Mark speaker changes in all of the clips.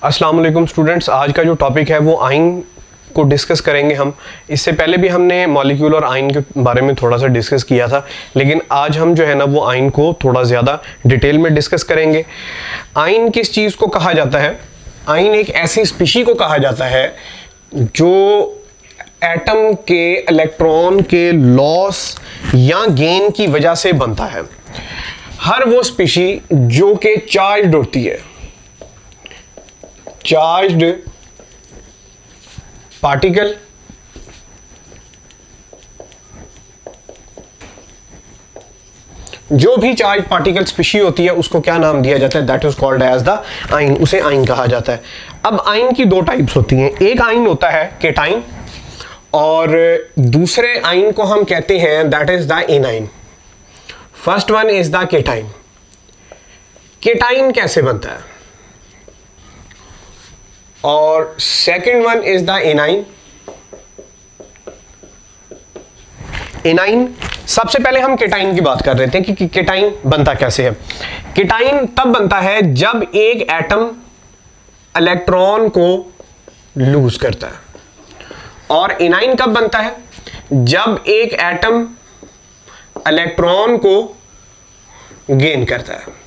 Speaker 1: अस्सलाम वालेकुम स्टूडेंट्स, आज का जो टॉपिक है वो आयन को डिस्कस करेंगे हम। इससे पहले भी हमने मॉलिक्यूल और आयन के बारे में थोड़ा सा डिस्कस किया था, लेकिन आज हम जो है ना वो आयन को थोड़ा ज़्यादा डिटेल में डिस्कस करेंगे। आयन किस चीज़ को कहा जाता है? आयन एक ऐसी स्पीशी को कहा जाता है जो एटम के इलेक्ट्रॉन के लॉस या गेन की वजह से बनता है। हर वो स्पीशी जो कि चार्ज्ड होती है, चार्ज्ड पार्टिकल, जो भी चार्ज पार्टिकल स्पीशी होती है उसको क्या नाम दिया जाता है? That is called as the ion. उसे आयन कहा जाता है। अब आयन की दो टाइप्स होती हैं। एक आयन होता है केटाइन और दूसरे आयन को हम कहते हैं that is the A9. First one is the cation. Cation कैसे बनता है? और second one is the A9. A9, सबसे पहले हम केटाइन की बात कर रहे थे कि केटाइन बनता कैसे है। केटाइन तब बनता है जब एक एटम इलेक्ट्रॉन को लूज करता है, और एनाइन कब बनता है? जब एक एटम इलेक्ट्रॉन को गेन करता है।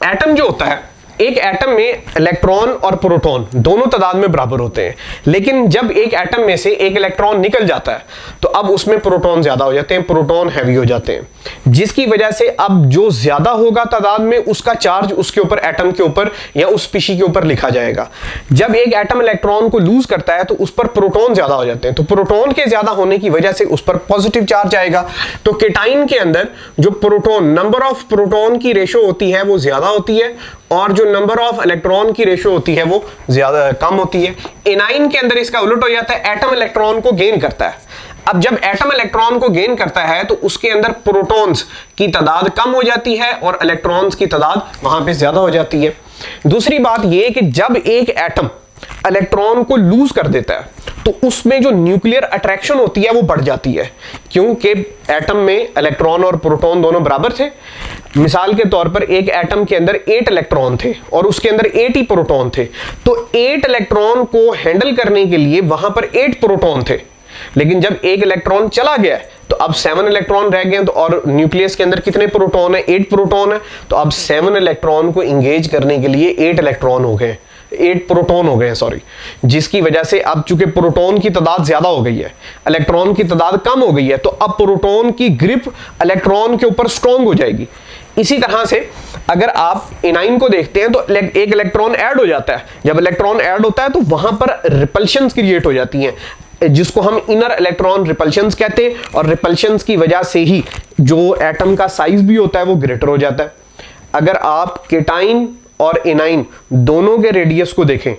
Speaker 1: एटम जो होता है, एक एटम में इलेक्ट्रॉन और प्रोटॉन दोनों तादाद में बराबर होते हैं, लेकिन जब एक एटम में से एक इलेक्ट्रॉन निकल जाता है तो अब उसमें प्रोटॉन ज्यादा हो जाते हैं, प्रोटॉन हैवी हो जाते हैं, जिसकी वजह से अब जो ज्यादा होगा तादाद में उसका चार्ज उसके ऊपर, एटम के ऊपर या उस स्पीशी के ऊपर लिखा जाएगा। जब एक एटम इलेक्ट्रॉन को लूज करता है तो उस पर प्रोटॉन ज्यादा हो जाते हैं, तो प्रोटॉन के ज्यादा होने की वजह से उस पर पॉजिटिव चार्ज आएगा। तो केटाइन के अंदर जो प्रोटॉन, नंबर ऑफ प्रोटॉन की रेशो होती है वो ज्यादा होती है, और जो नंबर ऑफ इलेक्ट्रॉन की रेशो होती है वो ज्यादा कम होती है। एनाइन के अंदर इसका उलट हो जाता है, एटम इलेक्ट्रॉन को गेन करता है। अब जब एटम इलेक्ट्रॉन को गेन करता है तो उसके अंदर प्रोटॉन्स की तादाद कम हो जाती है और इलेक्ट्रॉन्स की तादाद वहां पे ज्यादा हो जाती है। दूसरी बात यह कि जब एक एटम इलेक्ट्रॉन को लूज कर देता है तो उसमें जो न्यूक्लियर अट्रैक्शन होती है वो बढ़ जाती है, क्योंकि एटम में इलेक्ट्रॉन और प्रोटॉन दोनों बराबर थे। मिसाल के तौर पर एक एटम के अंदर 8 इलेक्ट्रॉन थे और उसके अंदर 8 ही प्रोटॉन थे, तो 8 इलेक्ट्रॉन को हैंडल करने के लिए वहां पर 8 प्रोटॉन थे। लेकिन जब एक इलेक्ट्रॉन चला गया तो अब 7 इलेक्ट्रॉन रह गए, तो और न्यूक्लियस के अंदर कितने प्रोटॉन है? 8 प्रोटॉन है, तो अब 7 इलेक्ट्रॉन को इंगेज करने के लिए 8 इलेक्ट्रॉन हो गए, 8 प्रोटॉन हो गए सॉरी, जिसकी वजह से अब चूंकि प्रोटॉन की तादाद ज्यादा हो गई है, इलेक्ट्रॉन की तादाद कम हो गई है, तो अब प्रोटॉन की ग्रिप इलेक्ट्रॉन के ऊपर स्ट्रॉन्ग हो जाएगी। इसी तरह से अगर आप एनाइन को देखते हैं तो एक इलेक्ट्रॉन ऐड हो जाता है। जब इलेक्ट्रॉन ऐड होता है तो वहां पर रिपल्शंस क्रिएट हो जाती हैं, जिसको हम इनर इलेक्ट्रॉन रिपल्शंस कहते हैं, और रिपल्शंस की वजह से ही जो एटम का साइज भी होता है वो ग्रेटर हो जाता है। अगर आप केटाइन और एनाइन दोनों के रेडियस को देखें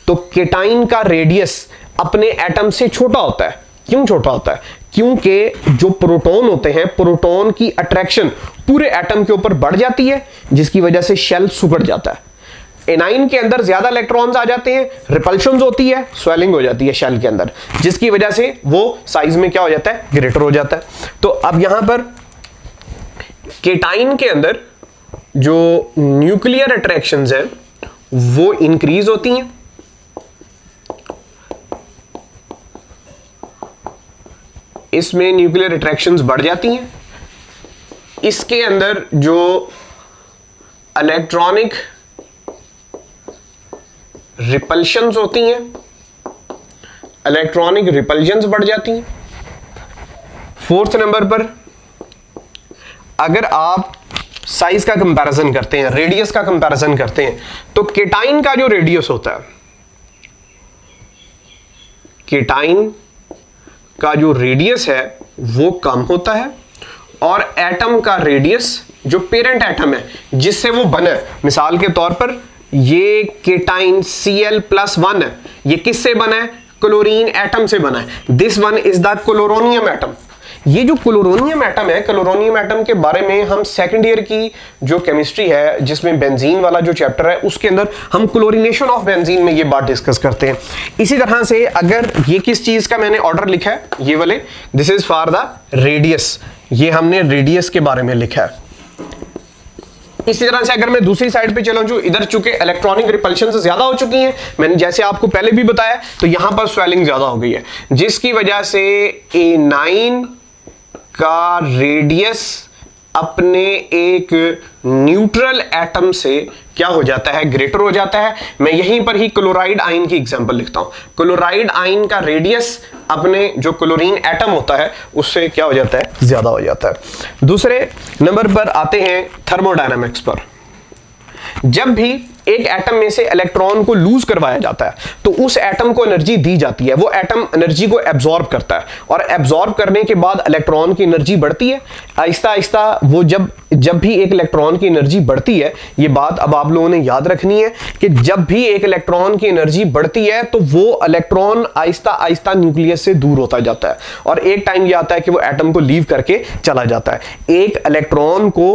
Speaker 1: तो केटाइन का रेडियस अपने एटम से छोटा होता है। क्यों छोटा होता है? क्योंकि जो प्रोटॉन होते हैं, प्रोटॉन की अट्रैक्शन पूरे एटम के ऊपर बढ़ जाती है, जिसकी वजह से शेल सिकुड़ जाता है। एनाइन के अंदर ज्यादा इलेक्ट्रॉन्स आ जाते हैं, रिपल्शंस होती है, स्वेलिंग हो जाती है शेल के अंदर, जिसकी वजह से वो साइज में क्या हो जाता है? ग्रेटर हो जाता है। तो अब यहां पर केटाइन के अंदर जो न्यूक्लियर अट्रैक्शंस हैं वो इंक्रीज होती हैं, इसमें न्यूक्लियर अट्रैक्शंस बढ़ जाती हैं। इसके अंदर जो इलेक्ट्रॉनिक रिपल्शंस होती हैं, इलेक्ट्रॉनिक रिपल्शंस बढ़ जाती हैं। फोर्थ नंबर पर अगर आप साइज का कंपैरिजन करते हैं, रेडियस का कंपैरिजन करते हैं, तो केटाइन का जो रेडियस होता है, केटाइन का जो रेडियस है वो कम होता है, और एटम का रेडियस, जो पेरेंट एटम है जिससे वो बना है, मिसाल के तौर पर ये केटाइन Cl+1 है, ये किससे बना है? क्लोरीन एटम से बना है। This one is the chloronium atom. ये जो क्लोरोनियम एटम है, क्लोरोनियम एटम के बारे में हम सेकंड ईयर की जो केमिस्ट्री है जिसमें बेंजीन वाला जो चैप्टर है उसके अंदर हम क्लोरीनेशन ऑफ बेंजीन में ये बात डिस्कस करते हैं। इसी तरह से अगर ये किस चीज का मैंने ऑर्डर लिखा है, ये वाले, this is for the radius, ये हमने रेडियस के बारे में लिखा है। इसी तरह से अगर मैं दूसरी साइड पे चला जो इधर चूंकि इलेक्ट्रॉनिक रिपल्शन से ज्यादा हो चुकी हैं, मैंने जैसे आपको पहले भी बताया, तो यहां पर स्वेलिंग ज्यादा हो गई है, जिसकी वजह से A9 का रेडियस अपने एक न्यूट्रल एटम से क्या हो जाता है, ग्रेटर हो जाता है। मैं यहीं पर ही क्लोराइड आयन की एग्जांपल लिखता हूं। क्लोराइड आयन का रेडियस अपने जो क्लोरीन एटम होता है उससे क्या हो जाता है, ज्यादा हो जाता है। दूसरे नंबर पर आते हैं थर्मोडायनामिक्स पर। जब भी एक एटम में से इलेक्ट्रॉन को लूज करवाया जाता है तो उस एटम को एनर्जी दी जाती है, वो एटम एनर्जी को एब्जॉर्ब करता है और एब्जॉर्ब करने के बाद इलेक्ट्रॉन की एनर्जी बढ़ती है आहिस्ता आहिस्ता। वो जब भी एक इलेक्ट्रॉन की एनर्जी बढ़ती है, ये बात अब आप लोगों ने याद रखनी है कि जब भी एक इलेक्ट्रॉन की एनर्जी बढ़ती है तो वो इलेक्ट्रॉन आहिस्ता आहिस्ता न्यूक्लियस से दूर होता जाता है और एक टाइम ये आता है कि वो एटम को लीव करके चला जाता है। एक इलेक्ट्रॉन को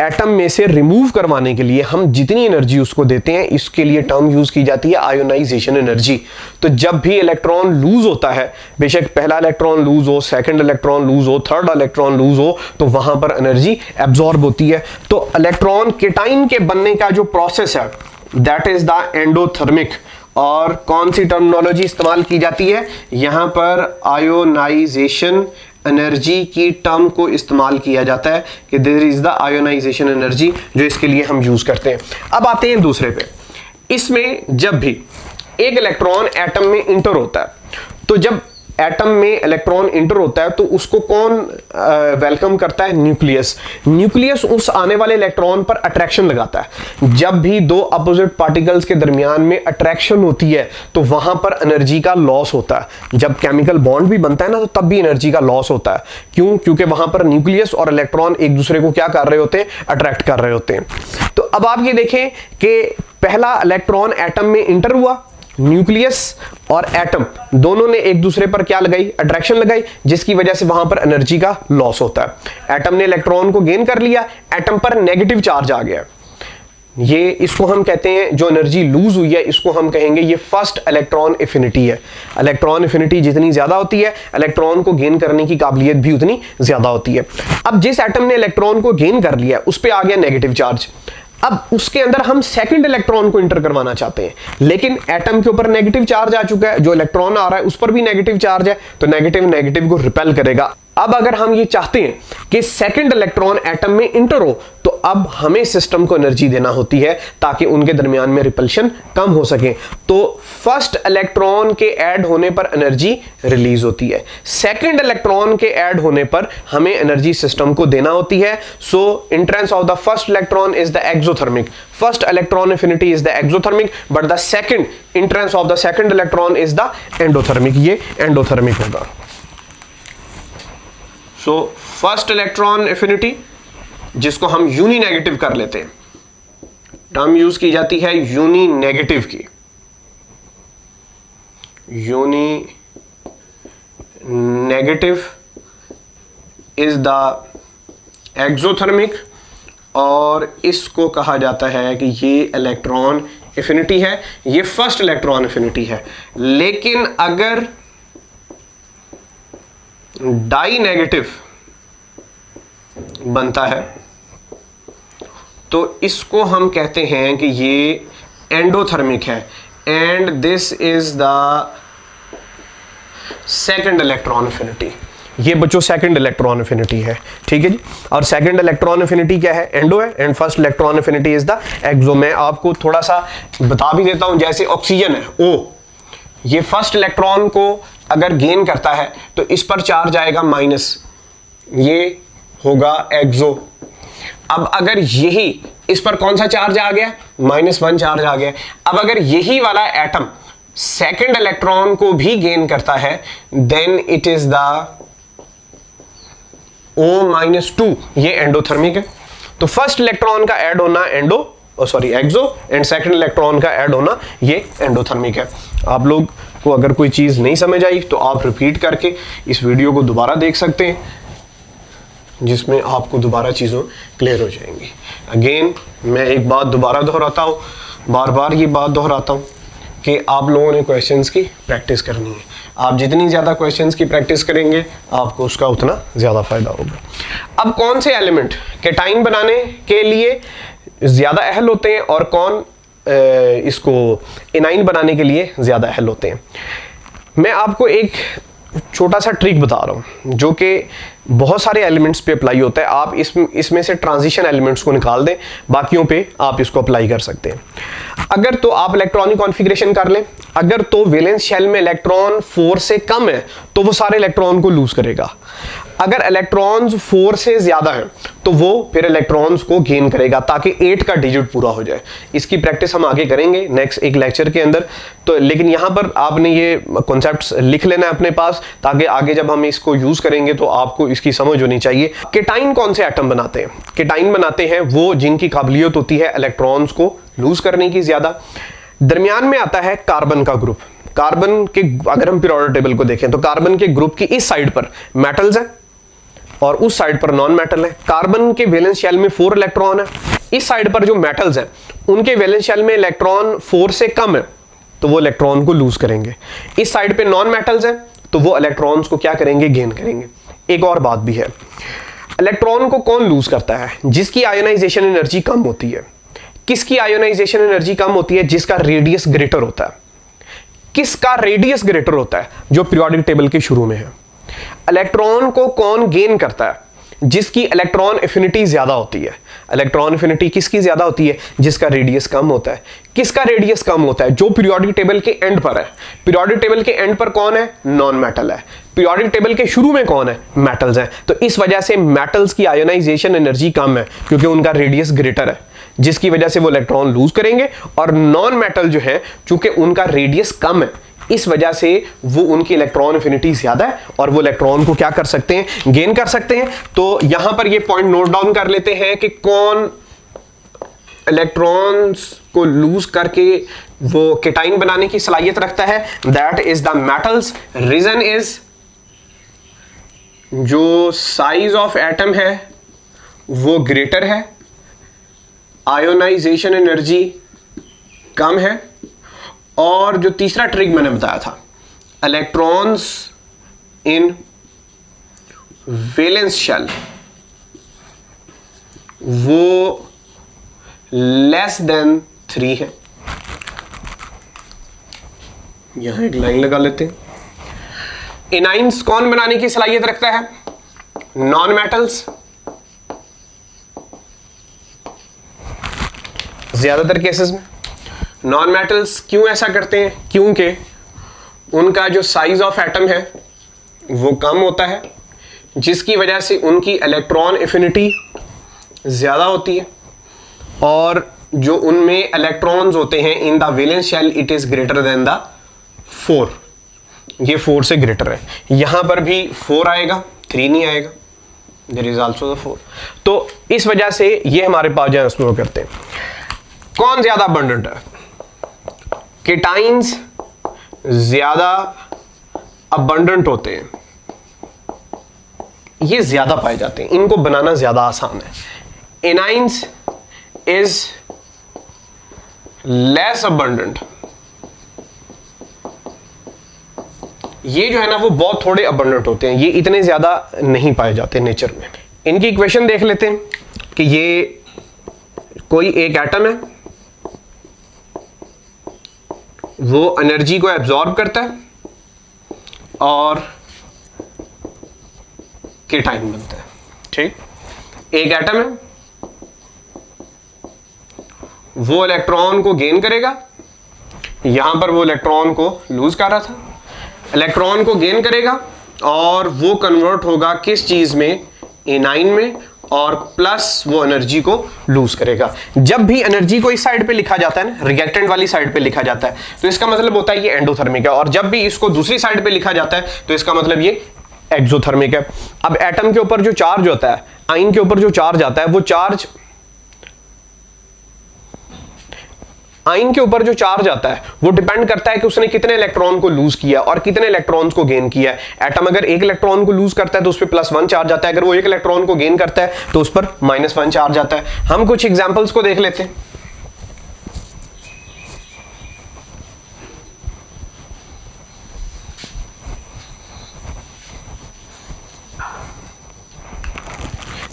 Speaker 1: एटम में से रिमूव करवाने के लिए हम जितनी एनर्जी उसको देते हैं, इसके लिए टर्म यूज की जाती है आयोनाइजेशन एनर्जी। तो जब भी इलेक्ट्रॉन लूज होता है, बेशक पहला इलेक्ट्रॉन लूज हो, सेकंड इलेक्ट्रॉन लूज हो, थर्ड इलेक्ट्रॉन लूज हो, तो वहां पर एनर्जी एब्जॉर्ब होती है। तो इलेक्ट्रॉन केटाइन के बनने का जो प्रोसेस है दैट इज द एंडोथर्मिक। और कौन सी टर्मिनोलॉजी इस्तेमाल की जाती है यहां पर, आयोनाइजेशन एनर्जी की टर्म को इस्तेमाल किया जाता है कि there is the ionization energy, जो इसके लिए हम यूज करते हैं। अब आते हैं दूसरे पे। इसमें जब भी एक इलेक्ट्रॉन एटम में इंटर होता है, तो जब एटम में इलेक्ट्रॉन इंटर होता है तो उसको कौन वेलकम करता है, न्यूक्लियस। न्यूक्लियस उस आने वाले इलेक्ट्रॉन पर अट्रैक्शन लगाता है। जब भी दो अपोजिट पार्टिकल्स के दरमियान में अट्रैक्शन होती है तो वहां पर एनर्जी का लॉस होता है। जब केमिकल बॉन्ड भी बनता है ना, तो तब भी एनर्जी का लॉस होता है। क्यों? क्योंकि वहां पर न्यूक्लियस और इलेक्ट्रॉन एक दूसरे को क्या कर रहे होते हैं, अट्रैक्ट कर रहे होते हैं। तो अब आप ये देखें कि पहला इलेक्ट्रॉन एटम में इंटर हुआ, न्यूक्लियस और एटम दोनों ने एक दूसरे पर क्या लगाई, अट्रैक्शन लगाई, जिसकी वजह से वहां पर एनर्जी का लॉस होता है। एटम ने इलेक्ट्रॉन को गेन कर लिया, एटम पर नेगेटिव चार्ज आ गया, ये इसको हम कहते हैं, जो एनर्जी लूज हुई है इसको हम कहेंगे ये फर्स्ट इलेक्ट्रॉन एफिनिटी है। इलेक्ट्रॉन एफिनिटी जितनी ज्यादा होती है, इलेक्ट्रॉन को गेन करने की काबिलियत भी उतनी ज्यादा होती है। अब जिस एटम ने इलेक्ट्रॉन को गेन कर लिया उस पर आ गया नेगेटिव चार्ज। अब उसके अंदर हम सेकंड इलेक्ट्रॉन को इंटर करवाना चाहते हैं, लेकिन एटम के ऊपर नेगेटिव चार्ज आ चुका है, जो इलेक्ट्रॉन आ रहा है उस पर भी नेगेटिव चार्ज है, तो नेगेटिव नेगेटिव को रिपेल करेगा। अब अगर हम ये चाहते हैं कि सेकंड इलेक्ट्रॉन एटम में इंटर हो, तो अब हमें सिस्टम को एनर्जी देना होती है ताकि उनके दरमियान में रिपल्शन कम हो सके। तो फर्स्ट इलेक्ट्रॉन के ऐड होने पर एनर्जी रिलीज होती है, सेकंड इलेक्ट्रॉन के ऐड होने पर हमें एनर्जी सिस्टम को देना होती है। So entrance of the first electron is the exothermic, first electron affinity is the exothermic, but the second entrance of the second electron is the endothermic, ये endothermic होगा। सो फर्स्ट इलेक्ट्रॉन एफिनिटी जिसको हम uni negative कर लेते हैं, term use की जाती है यूनी नेगेटिव की, uni negative is the exothermic, और इसको कहा जाता है कि ये इलेक्ट्रॉन एफिनिटी है, ये फर्स्ट इलेक्ट्रॉन एफिनिटी है। लेकिन अगर डाई नेगेटिव बनता है तो इसको हम कहते हैं कि ये एंडोथर्मिक है, and this is the second electron affinity. ये बच्चों सेकंड इलेक्ट्रॉन एफिनिटी है, ठीक है जी। और सेकंड इलेक्ट्रॉन एफिनिटी क्या है, एंडो है, and first electron affinity is the exo. मैं आपको थोड़ा सा बता भी देता हूं, जैसे ऑक्सीजन है O, ये फर्स्ट इलेक्ट्रॉन को अगर गेन करता है तो इस पर चार्ज आएगा माइनस, ये होगा एक्सो। अब अगर यही इस पर कौन सा चार्ज आ गया, -1 चार्ज आ गया। अब अगर यही वाला एटम सेकंड इलेक्ट्रॉन को भी गेन करता है, then it is the O-2, ये एंडोथर्मिक है। तो फर्स्ट इलेक्ट्रॉन का ऐड होना एक्सो, एंड सेकंड इलेक्ट्रॉन का ऐड होना ये एंडोथर्मिक है। आप लोग को अगर कोई चीज नहीं समझ आई तो आप रिपीट करके इस वीडियो को दोबारा देख सकते हैं, जिसमें आपको दोबारा चीज़ों क्लियर हो जाएंगी। अगेन मैं एक बात दोबारा दोहराता हूँ, बार बार ये बात दोहराता हूँ कि आप लोगों ने क्वेश्चंस की प्रैक्टिस करनी है। आप जितनी ज़्यादा क्वेश्चंस की प्रैक्टिस करेंगे आपको उसका उतना ज़्यादा फायदा होगा। अब कौन से एलिमेंट केटाइन बनाने के लिए ज्यादा अहल होते हैं और कौन इसको एनाइन बनाने के लिए ज्यादा अहल होते हैं। मैं आपको एक छोटा सा ट्रिक बता रहा हूं जो कि बहुत सारे एलिमेंट्स पे अप्लाई होता है। आप इसमें से ट्रांजिशन एलिमेंट्स को निकाल दें, बाकियों पे आप इसको अप्लाई कर सकते हैं। अगर तो आप इलेक्ट्रॉनिक कॉन्फ़िगरेशन कर लें, अगर तो वैलेंस शेल में इलेक्ट्रॉन 4 से कम है तो वो सारे इलेक्ट्रॉन को लूज करेगा। अगर इलेक्ट्रॉन्स 4 से ज्यादा है तो वो फिर इलेक्ट्रॉन्स को गेन करेगा ताकि 8 का डिजिट पूरा हो जाए। इसकी प्रैक्टिस हम आगे करेंगे नेक्स्ट एक लेक्चर के अंदर। तो लेकिन यहां पर आपने ये कॉन्सेप्ट्स लिख लेना है अपने पास ताकि आगे जब हम इसको यूज करेंगे तो आपको इसकी समझ होनी चाहिए। केटाइन कौन से एटम बनाते हैं? केटाइन बनाते हैं वो जिनकी काबिलियत होती है इलेक्ट्रॉन्स को लूज करने की ज्यादा। दरमियान में आता है कार्बन का ग्रुप। कार्बन के अगर हम पीरियोडिक टेबल को देखें तो कार्बन के ग्रुप की इस साइड पर मेटल्स हैं और उस साइड पर नॉन मेटल है। कार्बन के वैलेंस शेल में 4 इलेक्ट्रॉन है। इस साइड पर जो मेटल्स हैं उनके वैलेंस शेल में इलेक्ट्रॉन 4 से कम है तो वो इलेक्ट्रॉन को लूज करेंगे। इस साइड पे नॉन मेटल्स हैं तो वो इलेक्ट्रॉन्स को क्या करेंगे? गेन करेंगे। एक और बात भी है, इलेक्ट्रॉन को कौन लूज करता है? जिसकी आयोनाइजेशन एनर्जी कम होती है। किसकी आयोनाइजेशन एनर्जी कम होती है? जिसका रेडियस ग्रेटर होता है। किसका रेडियस ग्रेटर होता है? जो पीरियोडिक टेबल के शुरू में है। इलेक्ट्रॉन को कौन गेन करता है? जिसकी इलेक्ट्रॉन एफिनिटी ज्यादा होती है। इलेक्ट्रॉन एफिनिटी किसकी ज्यादा होती है? जिसका रेडियस कम होता है। किसका रेडियस कम होता है? जो पीरियोडिक टेबल के एंड पर है। पीरियोडिक टेबल के एंड पर कौन है? नॉन मेटल है। पीरियोडिक टेबल के शुरू में कौन है? मेटल्स हैं। तो इस वजह से मेटल्स की आयोनाइजेशन एनर्जी कम है क्योंकि उनका रेडियस ग्रेटर है, जिसकी वजह से वो इलेक्ट्रॉन लूज करेंगे। और नॉन मेटल जो है चूंकि उनका रेडियस कम है इस वजह से वो उनकी इलेक्ट्रॉन एफिनिटी ज्यादा है और वो इलेक्ट्रॉन को क्या कर सकते हैं? गेन कर सकते हैं। तो यहां पर ये पॉइंट नोट डाउन कर लेते हैं कि कौन इलेक्ट्रॉन्स को लूज करके वो केटाइन बनाने की सलाहियत रखता है। That is the metals. Reason is जो साइज ऑफ एटम है वो ग्रेटर है, आयोनाइजेशन एनर्जी कम है, और जो तीसरा ट्रिक मैंने बताया था, इलेक्ट्रॉन्स इन वैलेंस शेल वो लेस देन 3 है। यहां एक लाइन लगा लेते हैं। एनाइंस कौन बनाने की सलाहियत रखता है? Non metals. ज्यादातर केसेस में नॉन मेटल्स क्यों ऐसा करते हैं? क्योंकि उनका जो साइज ऑफ एटम है वो कम होता है, जिसकी वजह से उनकी इलेक्ट्रॉन एफिनिटी ज्यादा होती है, और जो उनमें इलेक्ट्रॉन्स होते हैं in the valence shell it is greater than the 4। ये 4 से ग्रेटर है। यहां पर भी 4 आएगा, 3 नहीं आएगा। There is also the 4। तो इस वजह से ये हमारे पास जो एक्सप्लोर करते हैं कौन ज्यादा अबंडेंट है? केटाइंस ज्यादा अबंडेंट होते हैं, ये ज्यादा पाए जाते हैं, इनको बनाना ज्यादा आसान है। Anions is less abundant. ये जो है ना वो बहुत थोड़े अबंडेंट होते हैं, ये इतने ज्यादा नहीं पाए जाते नेचर में। इनकी इक्वेशन देख लेते हैं कि ये कोई एक एटम है, वो एनर्जी को एब्जॉर्ब करता है और केटाइन बनता है। ठीक, एक एटम है, वो इलेक्ट्रॉन को गेन करेगा। यहां पर वो इलेक्ट्रॉन को लूज कर रहा था, इलेक्ट्रॉन को गेन करेगा और वो कन्वर्ट होगा किस चीज में? एनाइन में, और प्लस वो एनर्जी को लूज करेगा। जब भी एनर्जी को इस साइड पे लिखा जाता है ना, रिएक्टेंट वाली साइड पे लिखा जाता है, तो इसका मतलब होता है ये एंडोथर्मिक है, और जब भी इसको दूसरी साइड पे लिखा जाता है तो इसका मतलब ये एक्सोथर्मिक है। अब एटम के ऊपर जो चार्ज होता है, आयन के ऊपर जो चार्ज आता है, वो चार्ज आयन के ऊपर जो चार्ज आता है वो डिपेंड करता है कि उसने कितने इलेक्ट्रॉन को लूज किया और कितने इलेक्ट्रॉन्स को गेन किया है। एटम अगर एक इलेक्ट्रॉन को लूज करता है तो उस पर +1 चार्ज आता है, अगर वो एक इलेक्ट्रॉन को गेन करता है तो उस पर -1 चार्ज आता है। हम कुछ एग्जांपल्स को देख लेते हैं।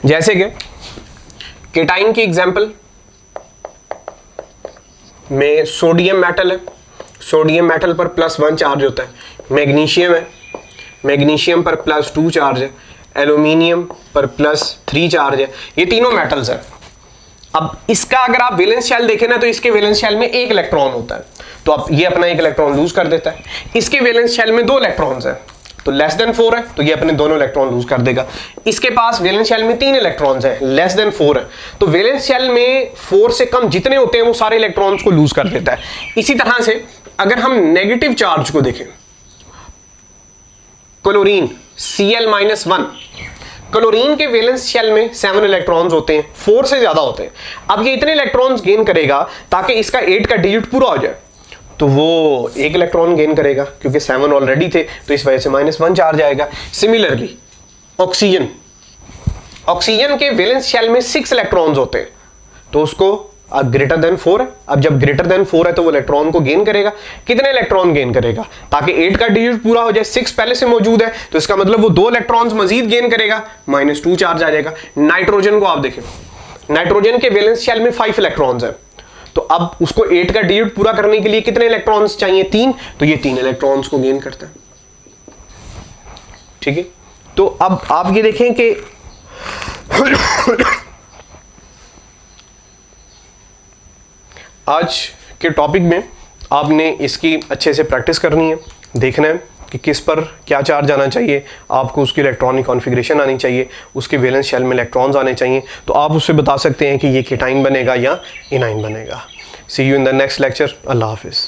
Speaker 1: जैसे कि केटाइन की एग्जांपल में सोडियम मेटल है, सोडियम मेटल पर +1 चार्ज होता है। मैग्नीशियम है, मैग्नीशियम पर +2 चार्ज है। एल्यूमिनियम पर +3 चार्ज है। ये तीनों मेटल्स हैं। अब इसका अगर आप वैलेंस शेल देखें ना, तो इसके वैलेंस शेल में 1 इलेक्ट्रॉन होता है, तो अब ये अपना 1 इलेक्ट्रॉन लूज कर देता है। इसके वैलेंस शेल में 2 इलेक्ट्रॉन्स हैं, तो लेस देन 4 है, तो ये अपने दोनों इलेक्ट्रॉन लूज कर देगा। इसके पास वैलेंस शेल में 3 इलेक्ट्रॉन्स हैं, लेस देन 4 है, तो वैलेंस शेल में 4 से कम जितने होते हैं वो सारे इलेक्ट्रॉन्स को लूज कर देता है। इसी तरह से अगर हम नेगेटिव चार्ज को देखें, क्लोरीन Cl-1, क्लोरीन के वैलेंस शेल में 7 इलेक्ट्रॉन्स होते हैं, 4 से ज्यादा होते हैं। अब ये इतने इलेक्ट्रॉन्स गेन करेगा ताकि इसका 8 का डिजिट पूरा हो जाए, तो वो 1 इलेक्ट्रॉन गेन करेगा, क्योंकि 7 ऑलरेडी थे, तो इस वजह से -1 चार्ज आएगा। सिमिलरली ऑक्सीजन, ऑक्सीजन के वैलेंस शेल में 6 इलेक्ट्रॉन्स होते हैं, तो उसको अब ग्रेटर देन 4 है, अब जब ग्रेटर देन 4 है तो वो इलेक्ट्रॉन को गेन करेगा। कितने इलेक्ट्रॉन गेन करेगा, ताकि 8 का डिजिट पूरा हो जाए। 6 पहले से मौजूद है, तो इसका मतलब वो 2 इलेक्ट्रॉन्स मजीद गेन करेगा, -2 चार्ज आ जाएगा। नाइट्रोजन को आप देखें, नाइट्रोजन के वैलेंस शेल में 5 इलेक्ट्रॉन्स है, तो अब उसको 8 का डिजिट पूरा करने के लिए कितने इलेक्ट्रॉन्स चाहिए, 3, तो ये 3 इलेक्ट्रॉन्स को गेन करता है। ठीक है, तो अब आप ये देखें कि आज के टॉपिक में आपने इसकी अच्छे से प्रैक्टिस करनी है, देखना है कि किस पर क्या चार्ज आना चाहिए, आपको उसकी इलेक्ट्रॉनिक कॉन्फ़िगरेशन आनी चाहिए, उसके वैलेंस शेल में इलेक्ट्रॉन्स आने चाहिए, तो आप उससे बता सकते हैं कि ये कीटाइन बनेगा या इनाइन बनेगा। See you in the next lecture. अल्लाह हाफिज़।